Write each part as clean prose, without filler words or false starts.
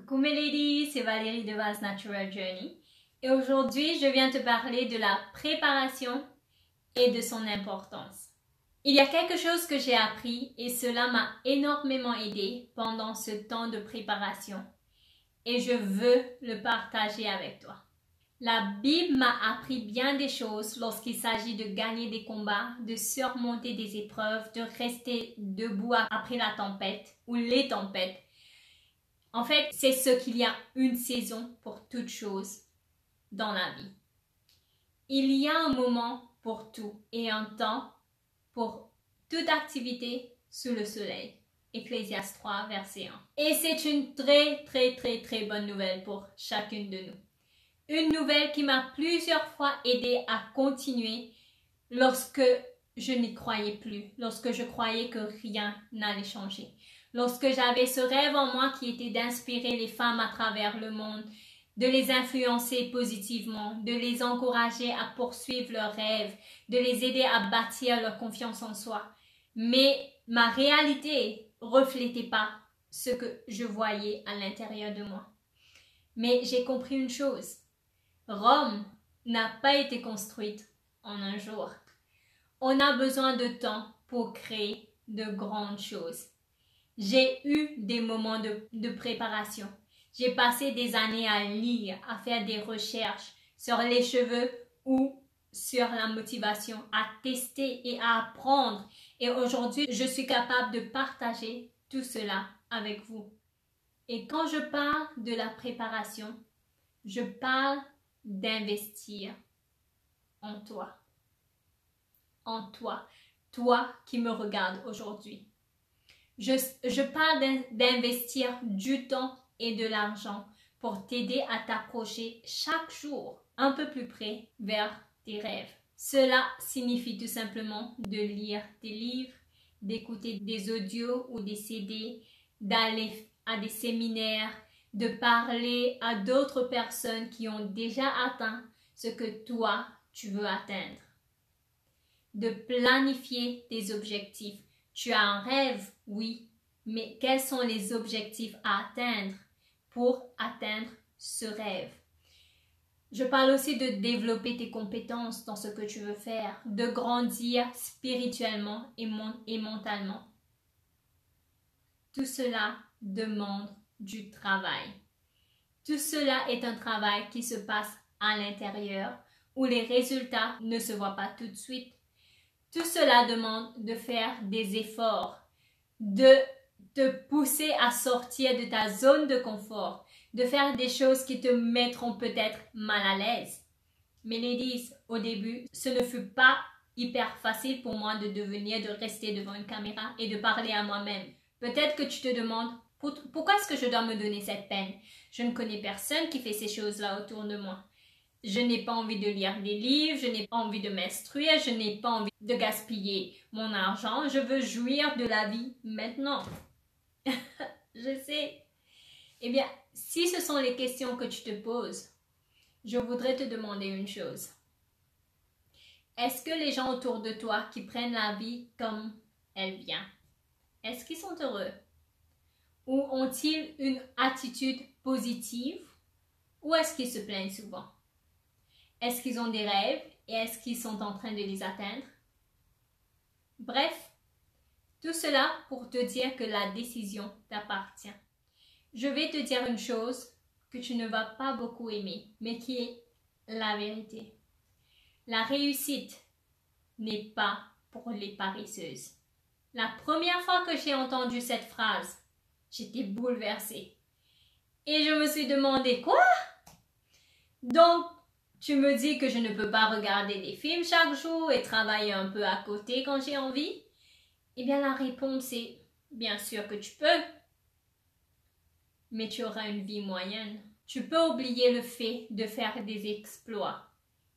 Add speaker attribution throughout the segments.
Speaker 1: Coucou mes ladies, c'est Valérie de Vase Natural Journey et aujourd'hui je viens te parler de la préparation et de son importance. Il y a quelque chose que j'ai appris et cela m'a énormément aidé pendant ce temps de préparation et je veux le partager avec toi. La Bible m'a appris bien des choses lorsqu'il s'agit de gagner des combats, de surmonter des épreuves, de rester debout après la tempête ou les tempêtes. En fait, c'est ce qu'il y a une saison pour toute chose dans la vie. Il y a un moment pour tout et un temps pour toute activité sous le soleil. Ecclésiaste 3, verset 1. Et c'est une très bonne nouvelle pour chacune de nous. Une nouvelle qui m'a plusieurs fois aidé à continuer lorsque je n'y croyais plus, lorsque je croyais que rien n'allait changer. Lorsque j'avais ce rêve en moi qui était d'inspirer les femmes à travers le monde, de les influencer positivement, de les encourager à poursuivre leurs rêves, de les aider à bâtir leur confiance en soi. Mais ma réalité ne reflétait pas ce que je voyais à l'intérieur de moi. Mais j'ai compris une chose. Rome n'a pas été construite en un jour. On a besoin de temps pour créer de grandes choses. J'ai eu des moments de préparation. J'ai passé des années à lire, à faire des recherches sur les cheveux ou sur la motivation, à tester et à apprendre. Et aujourd'hui, je suis capable de partager tout cela avec vous. Et quand je parle de la préparation, je parle d'investir en toi. En toi. Toi qui me regardes aujourd'hui. Je parle d'investir du temps et de l'argent pour t'aider à t'approcher chaque jour un peu plus près vers tes rêves. Cela signifie tout simplement de lire des livres, d'écouter des audios ou des CD, d'aller à des séminaires, de parler à d'autres personnes qui ont déjà atteint ce que toi, tu veux atteindre. De planifier tes objectifs. Tu as un rêve, oui, mais quels sont les objectifs à atteindre pour atteindre ce rêve? Je parle aussi de développer tes compétences dans ce que tu veux faire, de grandir spirituellement et mentalement. Tout cela demande du travail. Tout cela est un travail qui se passe à l'intérieur, où les résultats ne se voient pas tout de suite. Tout cela demande de faire des efforts, de te pousser à sortir de ta zone de confort, de faire des choses qui te mettront peut-être mal à l'aise. Mais ladies, au début, ce ne fut pas hyper facile pour moi de rester devant une caméra et de parler à moi-même. Peut-être que tu te demandes, pourquoi est-ce que je dois me donner cette peine? Je ne connais personne qui fait ces choses-là autour de moi. Je n'ai pas envie de lire des livres, je n'ai pas envie de m'instruire, je n'ai pas envie de gaspiller mon argent. Je veux jouir de la vie maintenant. Je sais. Eh bien, si ce sont les questions que tu te poses, je voudrais te demander une chose. Est-ce que les gens autour de toi qui prennent la vie comme elle vient, est-ce qu'ils sont heureux? Ou ont-ils une attitude positive? Ou est-ce qu'ils se plaignent souvent? Est-ce qu'ils ont des rêves et est-ce qu'ils sont en train de les atteindre? Bref, tout cela pour te dire que la décision t'appartient. Je vais te dire une chose que tu ne vas pas beaucoup aimer, mais qui est la vérité. La réussite n'est pas pour les paresseuses. La première fois que j'ai entendu cette phrase, j'étais bouleversée. Et je me suis demandé, quoi? Donc, tu me dis que je ne peux pas regarder des films chaque jour et travailler un peu à côté quand j'ai envie? Eh bien, la réponse est bien sûr que tu peux. Mais tu auras une vie moyenne. Tu peux oublier le fait de faire des exploits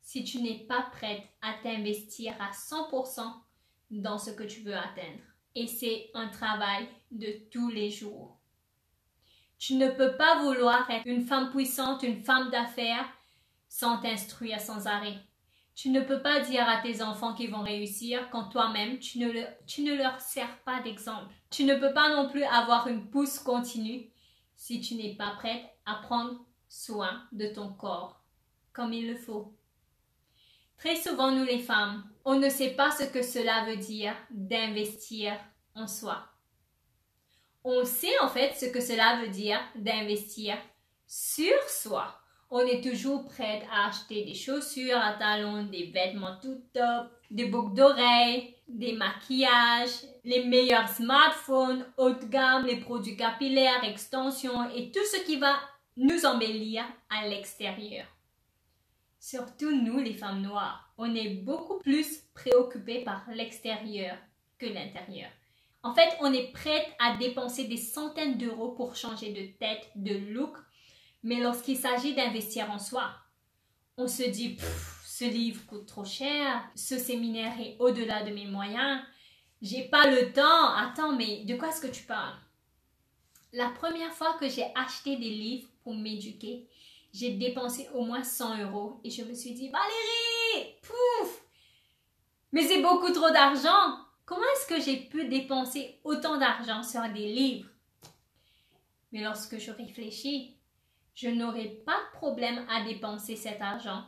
Speaker 1: si tu n'es pas prête à t'investir à 100% dans ce que tu veux atteindre. Et c'est un travail de tous les jours. Tu ne peux pas vouloir être une femme puissante, une femme d'affaires, sans t'instruire sans arrêt. Tu ne peux pas dire à tes enfants qu'ils vont réussir quand toi-même, tu ne leur sers pas d'exemple. Tu ne peux pas non plus avoir une pousse continue si tu n'es pas prête à prendre soin de ton corps comme il le faut. Très souvent, nous les femmes, on ne sait pas ce que cela veut dire d'investir en soi. On sait en fait ce que cela veut dire d'investir sur soi. On est toujours prête à acheter des chaussures à talons, des vêtements tout top, des boucles d'oreilles, des maquillages, les meilleurs smartphones, haut de gamme, les produits capillaires, extensions et tout ce qui va nous embellir à l'extérieur. Surtout nous, les femmes noires, on est beaucoup plus préoccupées par l'extérieur que l'intérieur. En fait, on est prête à dépenser des centaines d'euros pour changer de tête, de look, mais lorsqu'il s'agit d'investir en soi, on se dit « ce livre coûte trop cher, ce séminaire est au-delà de mes moyens, j'ai pas le temps, attends, mais de quoi est-ce que tu parles ?» La première fois que j'ai acheté des livres pour m'éduquer, j'ai dépensé au moins 100 euros et je me suis dit « Valérie, pouf, mais c'est beaucoup trop d'argent. Comment est-ce que j'ai pu dépenser autant d'argent sur des livres ?» Mais lorsque je réfléchis, je n'aurai pas de problème à dépenser cet argent,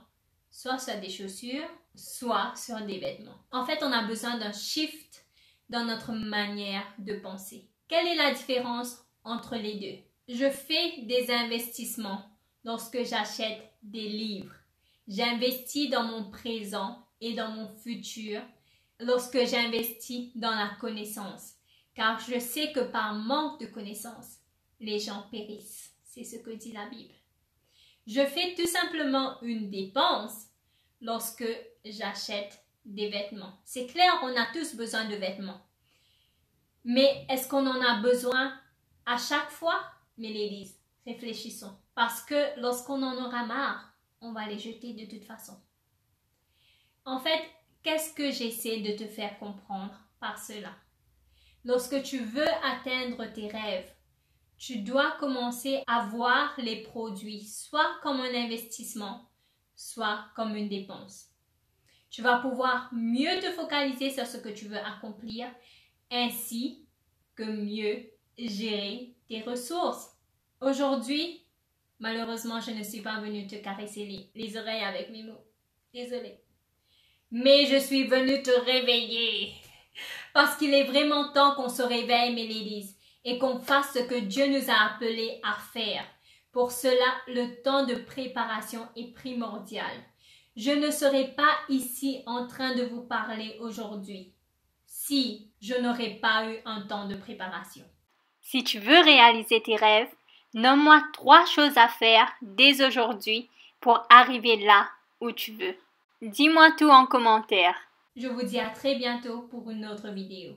Speaker 1: soit sur des chaussures, soit sur des vêtements. En fait, on a besoin d'un shift dans notre manière de penser. Quelle est la différence entre les deux? Je fais des investissements lorsque j'achète des livres. J'investis dans mon présent et dans mon futur lorsque j'investis dans la connaissance, car je sais que par manque de connaissance, les gens périssent. C'est ce que dit la Bible. Je fais tout simplement une dépense lorsque j'achète des vêtements. C'est clair, on a tous besoin de vêtements. Mais est-ce qu'on en a besoin à chaque fois? Mes ladies, réfléchissons. Parce que lorsqu'on en aura marre, on va les jeter de toute façon. En fait, qu'est-ce que j'essaie de te faire comprendre par cela? Lorsque tu veux atteindre tes rêves, tu dois commencer à voir les produits soit comme un investissement, soit comme une dépense. Tu vas pouvoir mieux te focaliser sur ce que tu veux accomplir, ainsi que mieux gérer tes ressources. Aujourd'hui, malheureusement, je ne suis pas venue te caresser les oreilles avec mes mots. Désolée. Mais je suis venue te réveiller. Parce qu'il est vraiment temps qu'on se réveille, mes ladies, et qu'on fasse ce que Dieu nous a appelés à faire. Pour cela, le temps de préparation est primordial. Je ne serais pas ici en train de vous parler aujourd'hui si je n'aurais pas eu un temps de préparation.
Speaker 2: Si tu veux réaliser tes rêves, nomme-moi 3 choses à faire dès aujourd'hui pour arriver là où tu veux. Dis-moi tout en commentaire.
Speaker 1: Je vous dis à très bientôt pour une autre vidéo.